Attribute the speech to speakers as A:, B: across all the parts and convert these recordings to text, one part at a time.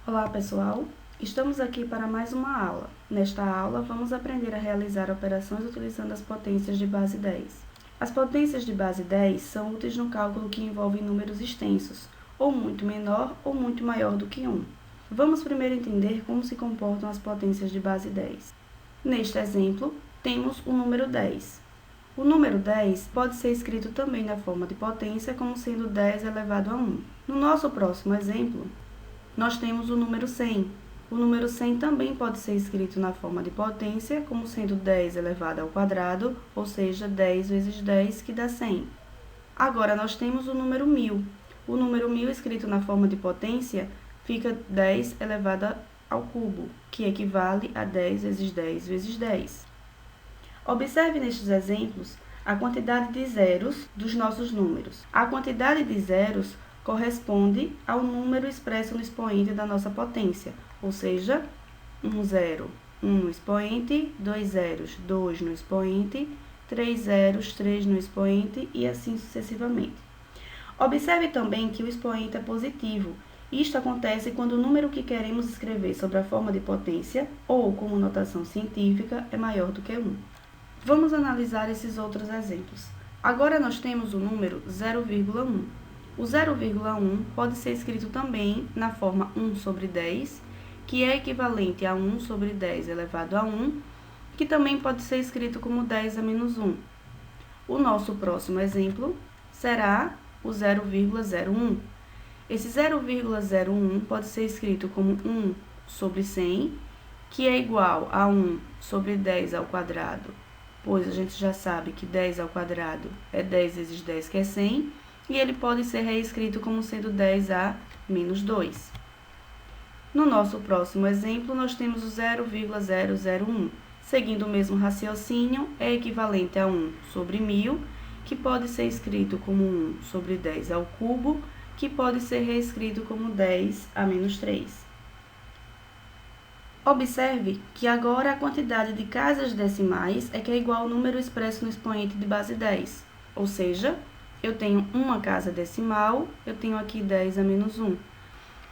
A: Olá pessoal, estamos aqui para mais uma aula. Nesta aula vamos aprender a realizar operações utilizando as potências de base 10. As potências de base 10 são úteis no cálculo que envolve números extensos, ou muito menor ou muito maior do que 1. Vamos primeiro entender como se comportam as potências de base 10. Neste exemplo, temos o número 10. O número 10 pode ser escrito também na forma de potência como sendo 10 elevado a 1. No nosso próximo exemplo, nós temos o número 100. O número 100 também pode ser escrito na forma de potência, como sendo 10 elevado ao quadrado, ou seja, 10 vezes 10, que dá 100. Agora, nós temos o número 1000. O número 1000 escrito na forma de potência fica 10 elevado ao cubo, que equivale a 10 vezes 10 vezes 10. Observe nestes exemplos a quantidade de zeros dos nossos números. A quantidade de zeros corresponde ao número expresso no expoente da nossa potência, ou seja, 1 zero, 1 no expoente, 2 zeros, 2 no expoente, 3 zeros, 3 no expoente e assim sucessivamente. Observe também que o expoente é positivo. Isto acontece quando o número que queremos escrever sobre a forma de potência, ou como notação científica, é maior do que 1. Vamos analisar esses outros exemplos. Agora nós temos o número 0,1. O 0,1 pode ser escrito também na forma 1 sobre 10, que é equivalente a 1 sobre 10 elevado a 1, que também pode ser escrito como 10 a menos 1. O nosso próximo exemplo será o 0,01. Esse 0,01 pode ser escrito como 1 sobre 100, que é igual a 1 sobre 10 ao quadrado, pois a gente já sabe que 10 ao quadrado é 10 vezes 10, que é 100, e ele pode ser reescrito como sendo 10 a menos 2. No nosso próximo exemplo, nós temos o 0,001. Seguindo o mesmo raciocínio, é equivalente a 1 sobre 1000, que pode ser escrito como 1 sobre 10 ao cubo, que pode ser reescrito como 10 a menos 3. Observe que agora a quantidade de casas decimais é que é igual ao número expresso no expoente de base 10, ou seja, eu tenho uma casa decimal, eu tenho aqui 10 a menos 1.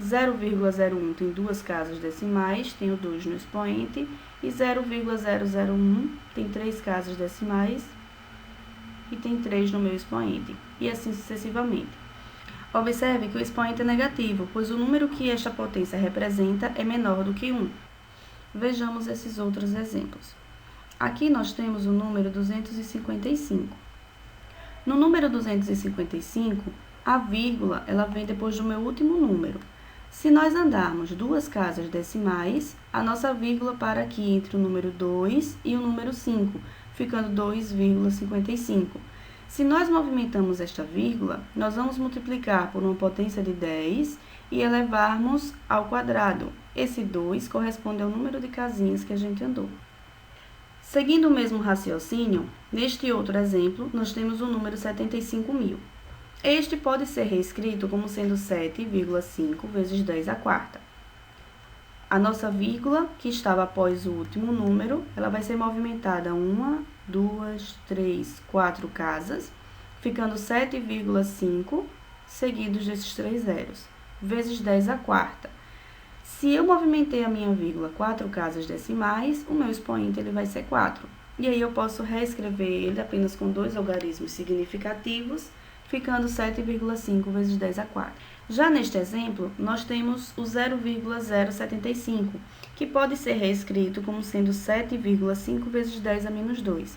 A: 0,01 tem duas casas decimais, tenho 2 no expoente, e 0,001 tem 3 casas decimais e tem 3 no meu expoente, e assim sucessivamente. Observe que o expoente é negativo, pois o número que esta potência representa é menor do que 1. Vejamos esses outros exemplos. Aqui nós temos o número 255. No número 255, a vírgula ela vem depois do meu último número. Se nós andarmos duas casas decimais, a nossa vírgula para aqui entre o número 2 e o número 5, ficando 2,55. Se nós movimentamos esta vírgula, nós vamos multiplicar por uma potência de 10 e elevarmos ao quadrado. Esse 2 corresponde ao número de casinhas que a gente andou. Seguindo o mesmo raciocínio, neste outro exemplo, nós temos o número 75.000. Este pode ser reescrito como sendo 7,5 vezes 10 à quarta. A nossa vírgula, que estava após o último número, ela vai ser movimentada 1, 2, 3, 4 casas, ficando 7,5 seguidos desses 3 zeros, vezes 10 à quarta. Se eu movimentei a minha vírgula 4 casas decimais, o meu expoente ele vai ser 4. E aí eu posso reescrever ele apenas com dois algarismos significativos, ficando 7,5 vezes 10 à quarta. Já neste exemplo, nós temos o 0,075, que pode ser reescrito como sendo 7,5 vezes 10 a menos 2.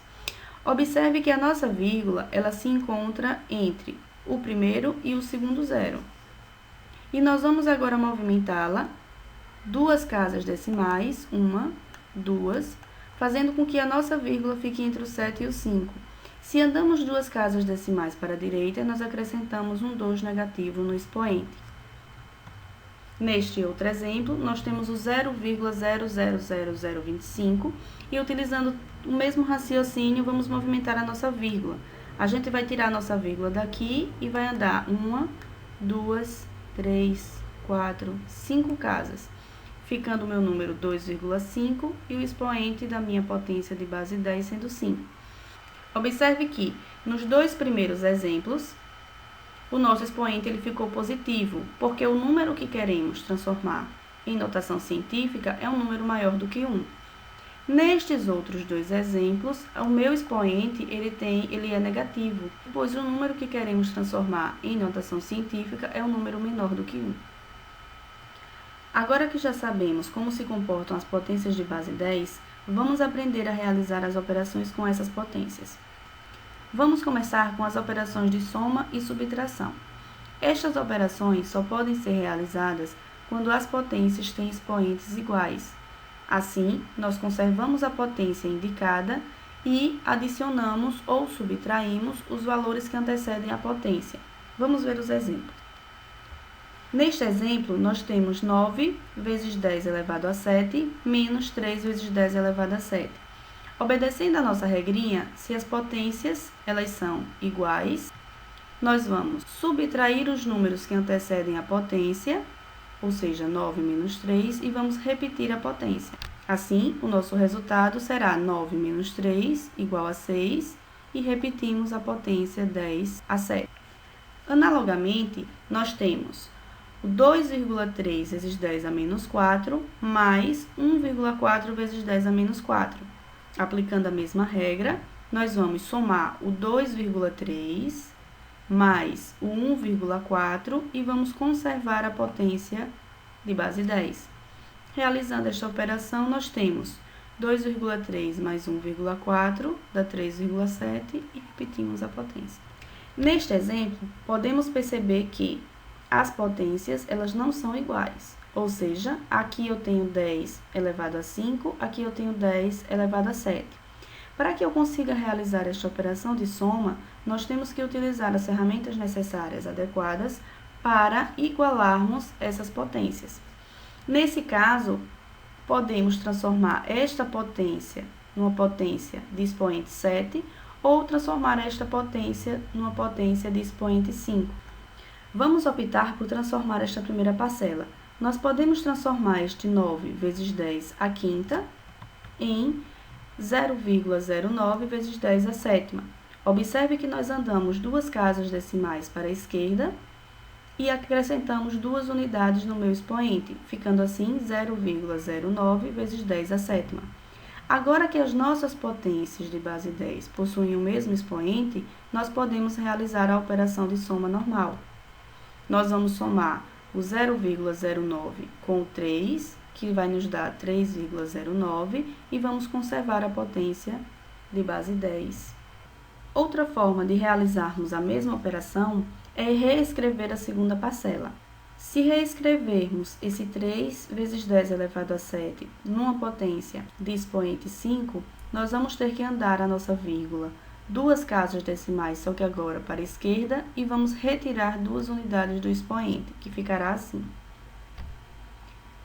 A: Observe que a nossa vírgula ela se encontra entre o primeiro e o segundo zero. E nós vamos agora movimentá-la duas casas decimais, 1, 2, fazendo com que a nossa vírgula fique entre o 7 e o 5. Se andamos duas casas decimais para a direita, nós acrescentamos um 2 negativo no expoente. Neste outro exemplo, nós temos o 0,000025 e utilizando o mesmo raciocínio, vamos movimentar a nossa vírgula. A gente vai tirar a nossa vírgula daqui e vai andar 1, 2, 3, 4, 5 casas, ficando o meu número 2,5 e o expoente da minha potência de base 10 sendo 5. Observe que, nos dois primeiros exemplos, o nosso expoente ele ficou positivo, porque o número que queremos transformar em notação científica é um número maior do que 1. Nestes outros dois exemplos, o meu expoente ele é negativo, pois o número que queremos transformar em notação científica é um número menor do que 1. Agora que já sabemos como se comportam as potências de base 10, vamos aprender a realizar as operações com essas potências. Vamos começar com as operações de soma e subtração. Estas operações só podem ser realizadas quando as potências têm expoentes iguais. Assim, nós conservamos a potência indicada e adicionamos ou subtraímos os valores que antecedem a potência. Vamos ver os exemplos. Neste exemplo, nós temos 9 vezes 10 elevado a 7 menos 3 vezes 10 elevado a 7. Obedecendo a nossa regrinha, se as potências elas são iguais, nós vamos subtrair os números que antecedem a potência, ou seja, 9 menos 3, e vamos repetir a potência. Assim, o nosso resultado será 9 menos 3 igual a 6, e repetimos a potência 10 a 7. Analogamente, nós temos o 2,3 vezes 10 a menos 4, mais 1,4 vezes 10 a menos 4. Aplicando a mesma regra, nós vamos somar o 2,3 mais o 1,4 e vamos conservar a potência de base 10. Realizando esta operação, nós temos 2,3 mais 1,4 dá 3,7 e repetimos a potência. Neste exemplo, podemos perceber que as potências elas não são iguais, ou seja, aqui eu tenho 10 elevado a 5, aqui eu tenho 10 elevado a 7. Para que eu consiga realizar esta operação de soma, nós temos que utilizar as ferramentas necessárias adequadas para igualarmos essas potências. Nesse caso, podemos transformar esta potência numa potência de expoente 7 ou transformar esta potência numa potência de expoente 5. Vamos optar por transformar esta primeira parcela. Nós podemos transformar este 9 vezes 10 à quinta em 0,09 vezes 10 à sétima. Observe que nós andamos duas casas decimais para a esquerda e acrescentamos duas unidades no meu expoente, ficando assim 0,09 vezes 10 à sétima. Agora que as nossas potências de base 10 possuem o mesmo expoente, nós podemos realizar a operação de soma normal. Nós vamos somar o 0,09 com o 3, que vai nos dar 3,09, e vamos conservar a potência de base 10. Outra forma de realizarmos a mesma operação é reescrever a segunda parcela. Se reescrevermos esse 3 vezes 10 elevado a 7 numa potência de expoente 5, nós vamos ter que andar a nossa vírgula duas casas decimais, só que agora para a esquerda, e vamos retirar duas unidades do expoente, que ficará assim.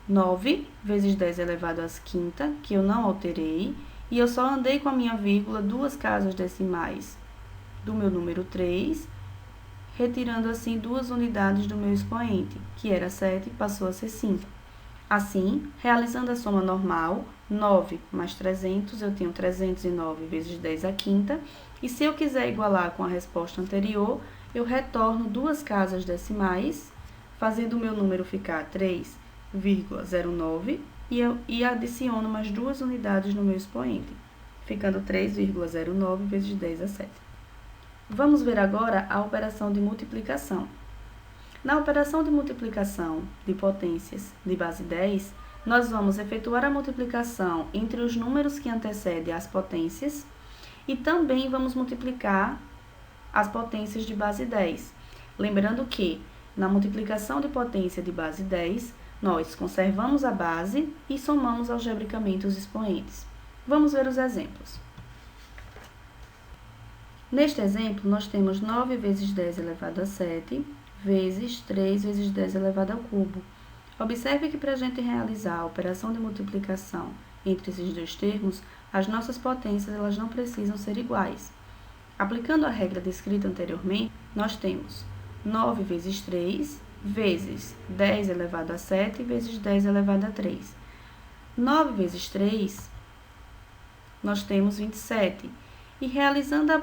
A: 9 vezes 10 elevado à quinta, que eu não alterei, e eu só andei com a minha vírgula duas casas decimais do meu número 3, retirando assim duas unidades do meu expoente, que era 7, passou a ser 5. Assim, realizando a soma normal, 9 mais 300, eu tenho 309 vezes 10 à quinta, e se eu quiser igualar com a resposta anterior, eu retorno duas casas decimais, fazendo o meu número ficar 3,09, e adiciono mais duas unidades no meu expoente, ficando 3,09 vezes 10 a 7. Vamos ver agora a operação de multiplicação. Na operação de multiplicação de potências de base 10, nós vamos efetuar a multiplicação entre os números que antecedem as potências e também vamos multiplicar as potências de base 10. Lembrando que, na multiplicação de potência de base 10, nós conservamos a base e somamos algebricamente os expoentes. Vamos ver os exemplos. Neste exemplo, nós temos 9 vezes 10 elevado a 7 vezes 3 vezes 10 elevado ao cubo. Observe que para a gente realizar a operação de multiplicação entre esses dois termos, as nossas potências elas não precisam ser iguais. Aplicando a regra descrita anteriormente, nós temos 9 vezes 3 vezes 10 elevado a 7 vezes 10 elevado a 3. 9 vezes 3, nós temos 27. E realizando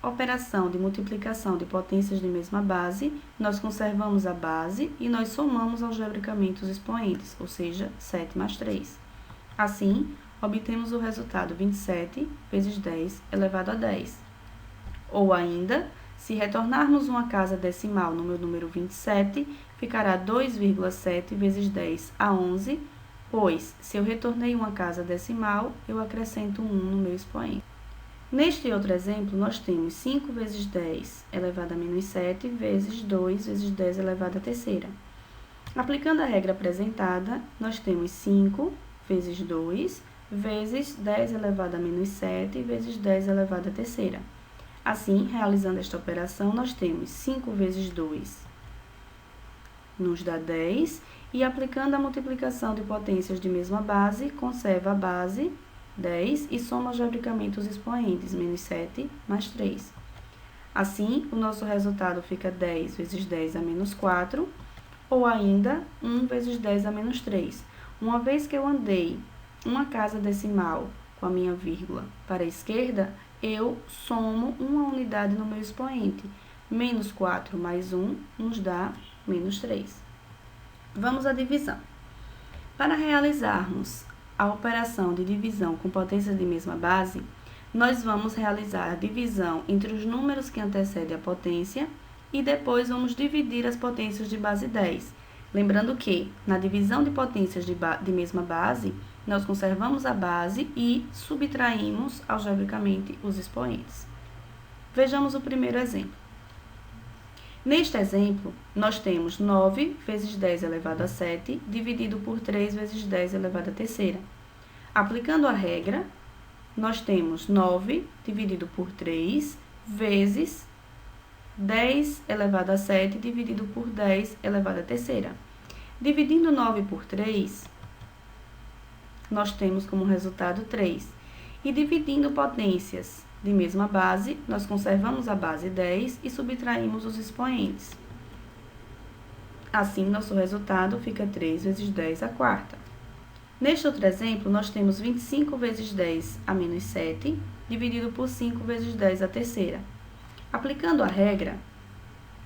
A: operação de multiplicação de potências de mesma base, nós conservamos a base e nós somamos algebricamente os expoentes, ou seja, 7 mais 3. Assim, obtemos o resultado 27 vezes 10 elevado a 10. Ou ainda, se retornarmos uma casa decimal no meu número 27, ficará 2,7 vezes 10 a 11, pois, se eu retornei uma casa decimal, eu acrescento 1 no meu expoente. Neste outro exemplo, nós temos 5 vezes 10 elevado a menos 7 vezes 2 vezes 10 elevado à terceira. Aplicando a regra apresentada, nós temos 5 vezes 2 vezes 10 elevado a menos 7 vezes 10 elevado à terceira. Assim, realizando esta operação, nós temos 5 vezes 2 nos dá 10, e aplicando a multiplicação de potências de mesma base, conserva a base 10 e soma algebricamente os expoentes, menos 7 mais 3. Assim, o nosso resultado fica 10 vezes 10 a menos 4, ou ainda 1 vezes 10 a menos 3. Uma vez que eu andei uma casa decimal com a minha vírgula para a esquerda, eu somo uma unidade no meu expoente. Menos 4 mais 1 nos dá menos 3. Vamos à divisão. Para realizarmos a operação de divisão com potências de mesma base, nós vamos realizar a divisão entre os números que antecedem a potência e depois vamos dividir as potências de base 10. Lembrando que, na divisão de potências de mesma base, nós conservamos a base e subtraímos algebricamente os expoentes. Vejamos o primeiro exemplo. Neste exemplo, nós temos 9 vezes 10 elevado a 7, dividido por 3 vezes 10 elevado à terceira. Aplicando a regra, nós temos 9 dividido por 3 vezes 10 elevado a 7 dividido por 10 elevado à terceira. Dividindo 9 por 3, nós temos como resultado 3. E dividindo potências de mesma base, nós conservamos a base 10 e subtraímos os expoentes. Assim, nosso resultado fica 3 vezes 10 à quarta. Neste outro exemplo, nós temos 25 vezes 10 a menos 7, dividido por 5 vezes 10 à terceira. Aplicando a regra,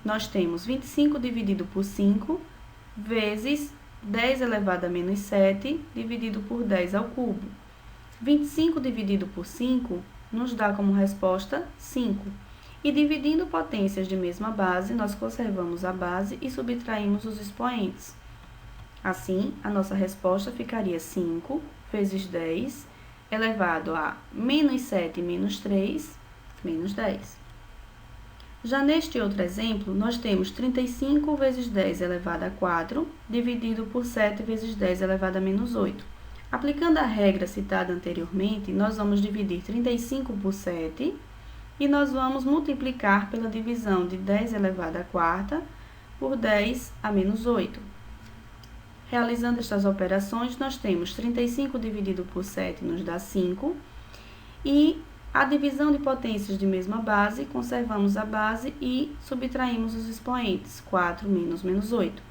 A: nós temos 25 dividido por 5 vezes 10 elevado a menos 7, dividido por 10 ao cubo. 25 dividido por 5 nos dá como resposta 5. E dividindo potências de mesma base, nós conservamos a base e subtraímos os expoentes. Assim, a nossa resposta ficaria 5 vezes 10 elevado a menos 7 menos 3, menos 10. Já neste outro exemplo, nós temos 35 vezes 10 elevado a 4, dividido por 7 vezes 10 elevado a menos 8. Aplicando a regra citada anteriormente, nós vamos dividir 35 por 7 e nós vamos multiplicar pela divisão de 10 elevado à quarta por 10 a menos 8. Realizando estas operações, nós temos 35 dividido por 7 nos dá 5 e a divisão de potências de mesma base, conservamos a base e subtraímos os expoentes, 4 menos menos 8.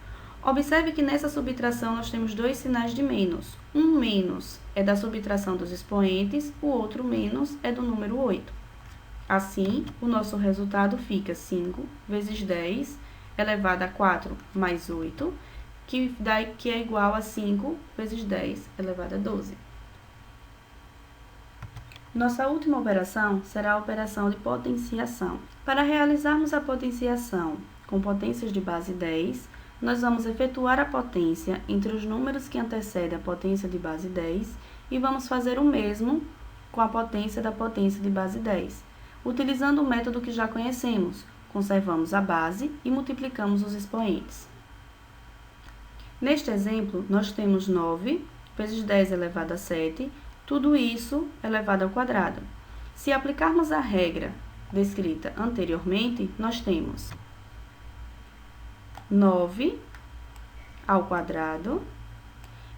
A: Observe que nessa subtração nós temos dois sinais de menos. Um menos é da subtração dos expoentes, o outro menos é do número 8. Assim, o nosso resultado fica 5 vezes 10 elevado a 4 mais 8, que é igual a 5 vezes 10 elevado a 12. Nossa última operação será a operação de potenciação. Para realizarmos a potenciação com potências de base 10, nós vamos efetuar a potência entre os números que antecedem a potência de base 10 e vamos fazer o mesmo com a potência da potência de base 10. Utilizando o método que já conhecemos, conservamos a base e multiplicamos os expoentes. Neste exemplo, nós temos 9 vezes 10 elevado a 7, tudo isso elevado ao quadrado. Se aplicarmos a regra descrita anteriormente, nós temos 9 ao quadrado,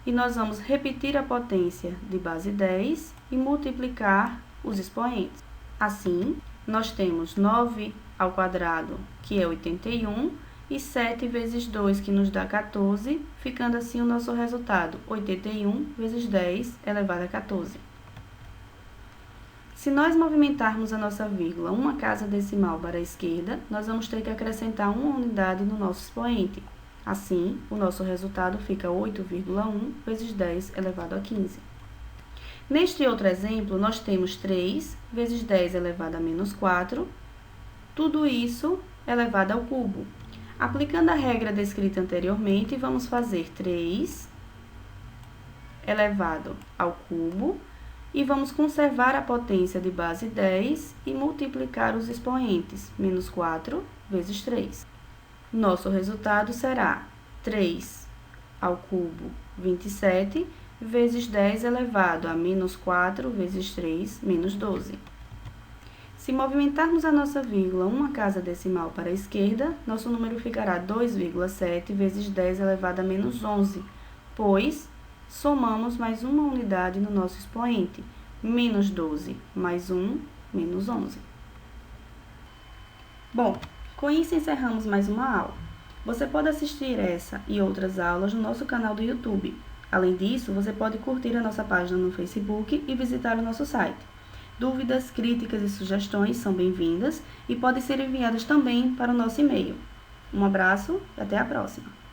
A: e nós vamos repetir a potência de base 10 e multiplicar os expoentes. Assim, nós temos 9 ao quadrado, que é 81, e 7 vezes 2, que nos dá 14, ficando assim o nosso resultado, 81 vezes 10 elevado a 14. Se nós movimentarmos a nossa vírgula uma casa decimal para a esquerda, nós vamos ter que acrescentar uma unidade no nosso expoente. Assim, o nosso resultado fica 8,1 vezes 10 elevado a 15. Neste outro exemplo, nós temos 3 vezes 10 elevado a menos 4, tudo isso elevado ao cubo. Aplicando a regra descrita anteriormente, vamos fazer 3 elevado ao cubo e vamos conservar a potência de base 10 e multiplicar os expoentes, menos 4 vezes 3. Nosso resultado será 3 ao cubo, 27, vezes 10 elevado a menos 4 vezes 3, menos 12. Se movimentarmos a nossa vírgula uma casa decimal para a esquerda, nosso número ficará 2,7 vezes 10 elevado a menos 11, pois somamos mais uma unidade no nosso expoente, menos 12 mais 1, menos 11. Bom, com isso encerramos mais uma aula. Você pode assistir essa e outras aulas no nosso canal do YouTube. Além disso, você pode curtir a nossa página no Facebook e visitar o nosso site. Dúvidas, críticas e sugestões são bem-vindas e podem ser enviadas também para o nosso e-mail. Um abraço e até a próxima!